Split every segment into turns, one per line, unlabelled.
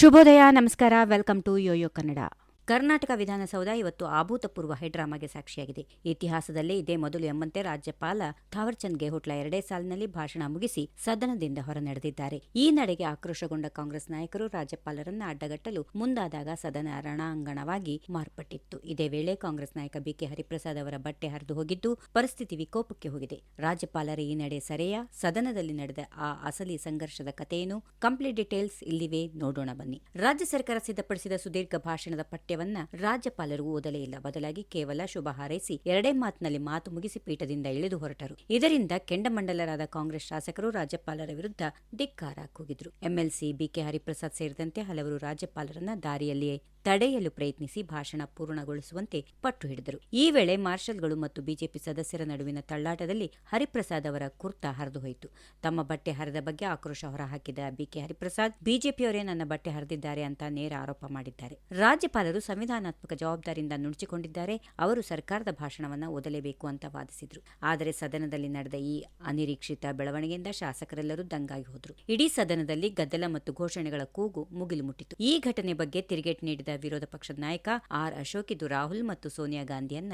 ಶುಭೋದಯ, ನಮಸ್ಕಾರ. Welcome to Yoyo Kannada. Karnataka Vidhana Soudha ಇವತ್ತು ಅಭೂತಪೂರ್ವ ಹೈಡ್ರಾಮಾಗೆ ಸಾಕ್ಷಿಯಾಗಿದೆ. ಇತಿಹಾಸದಲ್ಲೇ ಇದೇ ಮೊದಲು ಎಂಬಂತೆ ರಾಜ್ಯಪಾಲ ಥಾವರ್ಚಂದ್ ಗೆಹ್ಲೋಟ್ ಎರಡೇ ಸಾಲಿನಲ್ಲಿ ಭಾಷಣ ಮುಗಿಸಿ ಸದನದಿಂದ ಹೊರ ನಡೆದಿದ್ದಾರೆ. ಈ ನಡೆಗೆ ಆಕ್ರೋಶಗೊಂಡ ಕಾಂಗ್ರೆಸ್ ನಾಯಕರು ರಾಜ್ಯಪಾಲರನ್ನ ಅಡ್ಡಗಟ್ಟಲು ಮುಂದಾದಾಗ ಸದನ ರಣಾಂಗಣವಾಗಿ ಮಾರ್ಪಟ್ಟಿತ್ತು. ಇದೇ ವೇಳೆ ಕಾಂಗ್ರೆಸ್ ನಾಯಕ ಬಿಕೆ ಹರಿಪ್ರಸಾದ್ ಅವರ ಬಟ್ಟೆ ಹರಿದು ಹೋಗಿದ್ದು ಪರಿಸ್ಥಿತಿ ವಿಕೋಪಕ್ಕೆ ಹೋಗಿದೆ. ರಾಜ್ಯಪಾಲರ ಈ ನಡೆ ಸರಿಯಾ? ಸದನದಲ್ಲಿ ನಡೆದ ಆ ಅಸಲಿ ಸಂಘರ್ಷದ ಕಥೆಯೇನು? ಕಂಪ್ಲೀಟ್ ಡೀಟೇಲ್ಸ್ ಇಲ್ಲಿವೆ, ನೋಡೋಣ ಬನ್ನಿ. ರಾಜ್ಯ ಸರ್ಕಾರ ಸಿದ್ಧಪಡಿಸಿದ ಸುದೀರ್ಘ ಭಾಷಣದ ಪಠ್ಯವನ್ನ ರಾಜ್ಯಪಾಲರು ಓದಲೇ ಇಲ್ಲ. ಬದಲಾಗಿ ಕೇವಲ ಶುಭ ಹಾರೈಸಿ ಎರಡೇ ಮಾತಿನಲ್ಲಿ ಮಾತು ಮುಗಿಸಿ ಪೀಠದಿಂದ ಇಳಿದು ಹೊರಟರು. ಇದರಿಂದ ಕೆಂಡಮಂಡಲರಾದ ಕಾಂಗ್ರೆಸ್ ಶಾಸಕರು ರಾಜ್ಯಪಾಲರ ವಿರುದ್ಧ ಧಿಕ್ಕಾರ ಕೂಗಿದ್ರು. ಎಂಎಲ್ಸಿ ಬಿಕೆ ಹರಿಪ್ರಸಾದ್ ಸೇರಿದಂತೆ ಹಲವರು ರಾಜ್ಯಪಾಲರನ್ನ ದಾರಿಯಲ್ಲಿಯೇ ತಡೆಯಲು ಪ್ರಯತ್ನಿಸಿ ಭಾಷಣ ಪೂರ್ಣಗೊಳಿಸುವಂತೆ ಪಟ್ಟು ಹಿಡಿದರು. ಈ ವೇಳೆ ಮಾರ್ಷಲ್ಗಳು ಮತ್ತು ಬಿಜೆಪಿ ಸದಸ್ಯರ ನಡುವಿನ ತಳ್ಳಾಟದಲ್ಲಿ ಹರಿಪ್ರಸಾದ್ ಅವರ ಕುರ್ತಾ ಹರಿದು ಹೋಯಿತು. ತಮ್ಮ ಬಟ್ಟೆ ಹರಿದ ಬಗ್ಗೆ ಆಕ್ರೋಶ ಹೊರಹಾಕಿದ ಬಿಕೆ ಹರಿಪ್ರಸಾದ್, ಬಿಜೆಪಿಯವರೇ ನನ್ನ ಬಟ್ಟೆ ಹರಿದಿದ್ದಾರೆ ಅಂತ ನೇರ ಆರೋಪ ಮಾಡಿದ್ದಾರೆ. ರಾಜ್ಯಪಾಲರು ಸಂವಿಧಾನಾತ್ಮಕ ಜವಾಬ್ದಾರಿಯಿಂದ ನುಣುಚಿಕೊಂಡಿದ್ದಾರೆ. ಅವರು ಸರ್ಕಾರದ ಭಾಷಣವನ್ನ ಓದಲೇಬೇಕು ಅಂತ ವಾದಿಸಿದ್ರು. ಆದರೆ ಸದನದಲ್ಲಿ ನಡೆದ ಈ ಅನಿರೀಕ್ಷಿತ ಬೆಳವಣಿಗೆಯಿಂದ ಶಾಸಕರೆಲ್ಲರೂ ದಂಗಾಗಿ ಹೋದ್ರು. ಇಡೀ ಸದನದಲ್ಲಿ ಗದ್ದಲ ಮತ್ತು ಘೋಷಣೆಗಳ ಕೂಗು ಮುಗಿಲು ಮುಟ್ಟಿತು. ಈ ಘಟನೆ ಬಗ್ಗೆ ತಿರುಗೇಟು ನೀಡಿದ ವಿರೋಧ ಪಕ್ಷದ ನಾಯಕ ಆರ್ ಅಶೋಕ್ ಇದು ರಾಹುಲ್ ಮತ್ತು ಸೋನಿಯಾ ಗಾಂಧಿಯನ್ನ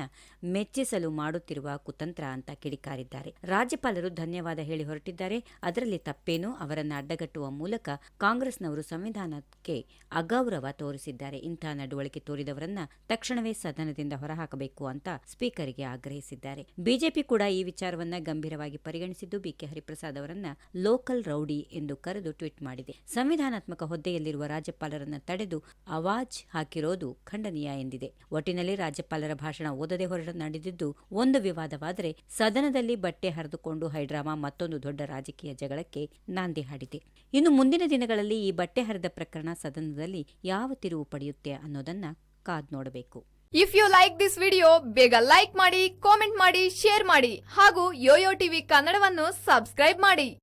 ಮೆಚ್ಚಿಸಲು ಮಾಡುತ್ತಿರುವ ಕುತಂತ್ರ ಅಂತ ಕಿಡಿಕಾರಿದ್ದಾರೆ. ರಾಜ್ಯಪಾಲರು ಧನ್ಯವಾದ ಹೇಳಿ ಹೊರಟಿದ್ದಾರೆ. ಅದರಲ್ಲಿ ತಪ್ಪೇನು? ಅವರನ್ನ ಅಡ್ಡಗಟ್ಟುವ ಮೂಲಕ ಕಾಂಗ್ರೆಸ್ನವರು ಸಂವಿಧಾನಕ್ಕೆ ಅಗೌರವ ತೋರಿಸಿದ್ದಾರೆ. ಇಂತಹ ನಡವಳಿಕೆ ತೋರಿದವರನ್ನ ತಕ್ಷಣವೇ ಸದನದಿಂದ ಹೊರಹಾಕಬೇಕು ಅಂತ ಸ್ಪೀಕರ್ಗೆ ಆಗ್ರಹಿಸಿದ್ದಾರೆ. ಬಿಜೆಪಿ ಕೂಡ ಈ ವಿಚಾರವನ್ನ ಗಂಭೀರವಾಗಿ ಪರಿಗಣಿಸಿದ್ದು ಬಿಕೆ ಹರಿಪ್ರಸಾದ್ ಅವರನ್ನ ಲೋಕಲ್ ರೌಡಿ ಎಂದು ಕರೆದು ಟ್ವೀಟ್ ಮಾಡಿದೆ. ಸಂವಿಧಾನಾತ್ಮಕ ಹುದ್ದೆಯಲ್ಲಿರುವ ರಾಜ್ಯಪಾಲರನ್ನ ತಡೆದು ಅವಾಜ್ ಹಾಕಿರೋದು ಖಂಡನೀಯ ಎಂದಿದೆ. ಒಟ್ಟಿನಲ್ಲಿ ರಾಜ್ಯಪಾಲರ ಭಾಷಣ ಓದದೆ ಹೊರಟ ನಡೆದಿದ್ದು ಒಂದು ವಿವಾದವಾದರೆ ಸದನದಲ್ಲಿ ಬಟ್ಟೆ ಹರಿದುಕೊಂಡು ಹೈಡ್ರಾಮಾ ಮತ್ತೊಂದು ದೊಡ್ಡ ರಾಜಕೀಯ ಜಗಳಕ್ಕೆ ನಾಂದಿ ಹಾಡಿದೆ. ಇನ್ನು ಮುಂದಿನ ದಿನಗಳಲ್ಲಿ ಈ ಬಟ್ಟೆ ಹರಿದ ಪ್ರಕರಣ ಸದನದಲ್ಲಿ ಯಾವ ತಿರುವು ಪಡೆಯುತ್ತೆ ಅನ್ನೋದನ್ನ ಕಾದ್ ನೋಡಬೇಕು.
If you like this video, ಬೇಗ ಲೈಕ್ ಮಾಡಿ, ಕಾಮೆಂಟ್ ಮಾಡಿ, ಶೇರ್ ಮಾಡಿ ಹಾಗೂ ಯೋಯೋ ಟಿವಿ ಕನ್ನಡವನ್ನು ಸಬ್ಸ್ಕ್ರೈಬ್ ಮಾಡಿ.